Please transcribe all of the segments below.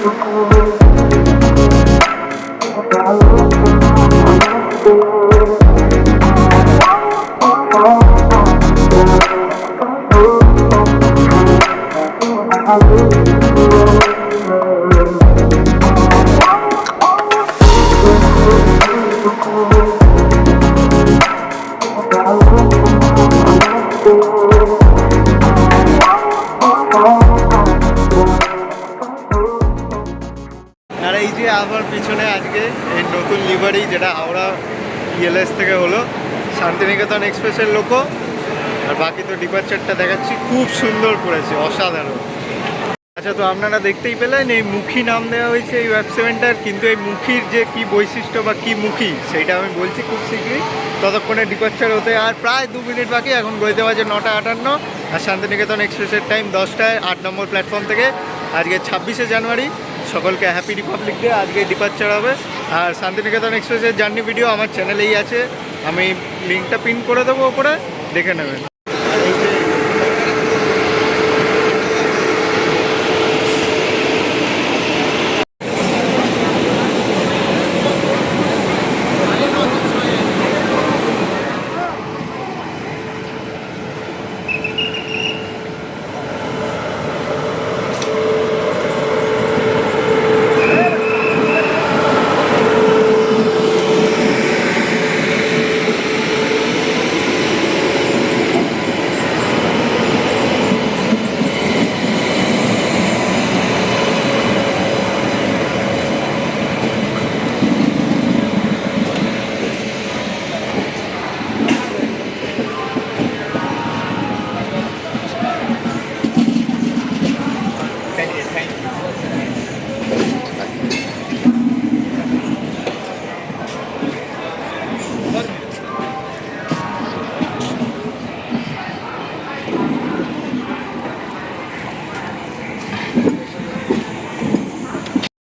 আর এই যে আমার পিছনে আজকে এই নতুন লিভারি যেটা হাওড়া ইএলএস থেকে হলো শান্তিনিকেতন এক্সপ্রেসের লোকো, আর বাকি তো ডিপার্চারটা দেখাচ্ছি, খুব সুন্দর করেছে, অসাধারণ। আচ্ছা, তো আপনারা দেখতেই পেলেন এই মুখী নাম দেওয়া হয়েছে এই ওয়েব 7টার, কিন্তু এই মুখীর যে কি বৈশিষ্ট্য বা কি মুখী সেইটা আমি বলছি খুব শীঘ্রই। ততক্ষণে ডিপার্চার হতে আর প্রায় 2 মিনিট বাকি, এখন বইতে বাজে 9:58, আর শান্তিনিকেতন এক্সপ্রেসের টাইম 10টায় 8 নম্বর প্ল্যাটফর্ম থেকে। আজকে 26শে জানুয়ারি, সকলকে হ্যাপি রিপাবলিক ডে। আজকে ডিপার্চার হবে, আর শান্তিনিকেতন এক্সপ্রেসের জার্নি ভিডিও আমার চ্যানেলেই আছে, আমি লিঙ্কটা পিন করে দেবো ওপরে, দেখে নেবেন।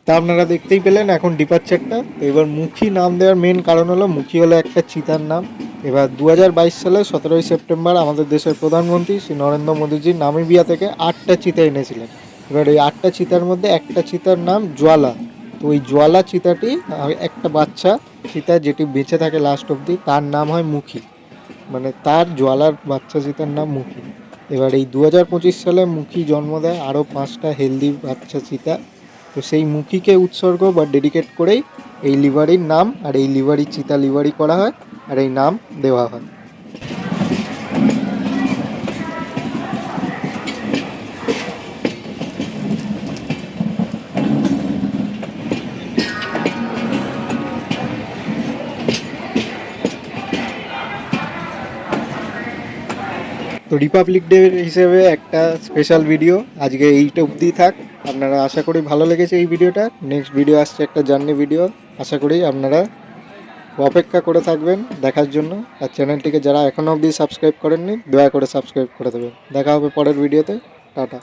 তা আপনারা দেখতেই পেলেন এখন ডিপার্চারটা। তো এবার মুখী নাম দেওয়ার মেন কারণ হলো, মুখী হলো একটা চিতার নাম। এবার 2022 সালে 17ই সেপ্টেম্বর আমাদের দেশের প্রধানমন্ত্রী শ্রী নরেন্দ্র মোদীজি নামিবিয়া থেকে 8টা চিতা এনেছিলেন। এবার এই 8টা চিতার মধ্যে একটা চিতার নাম জ্বালা। তো ওই জ্বালা চিতাটি একটা বাচ্চা চিতা যেটি বেঁচে থাকে লাস্ট অবধি, তার নাম হয় মুখী, মানে তার জ্বালার বাচ্চা চিতার নাম মুখী। এবার এই 2025 সালে মুখী জন্ম দেয় আরও 5টা হেলদি বাচ্চা চিতা। তো সেই মুখীকে উৎসর্গ বা ডেডিকেট করেই এই লিভারির নাম, আর এই লিভারি চিতা লিভারি করা হয়, আর এই নাম দেওয়া হয়। তো রিপাবলিক ডে হিসেবে একটা স্পেশাল ভিডিও আজকে এইটা অবধি থাক। আপনারা আশা করি ভালো লেগেছে এই ভিডিওটা। নেক্সট ভিডিও আসছে একটা জার্নি ভিডিও, আশা করি আপনারা অপেক্ষা করে থাকবেন দেখার জন্য। আর চ্যানেলটিকে যারা এখনও অবধি সাবস্ক্রাইব করেননি, দয়া করে সাবস্ক্রাইব করে দেবেন। দেখা হবে পরের ভিডিওতে। টাটা।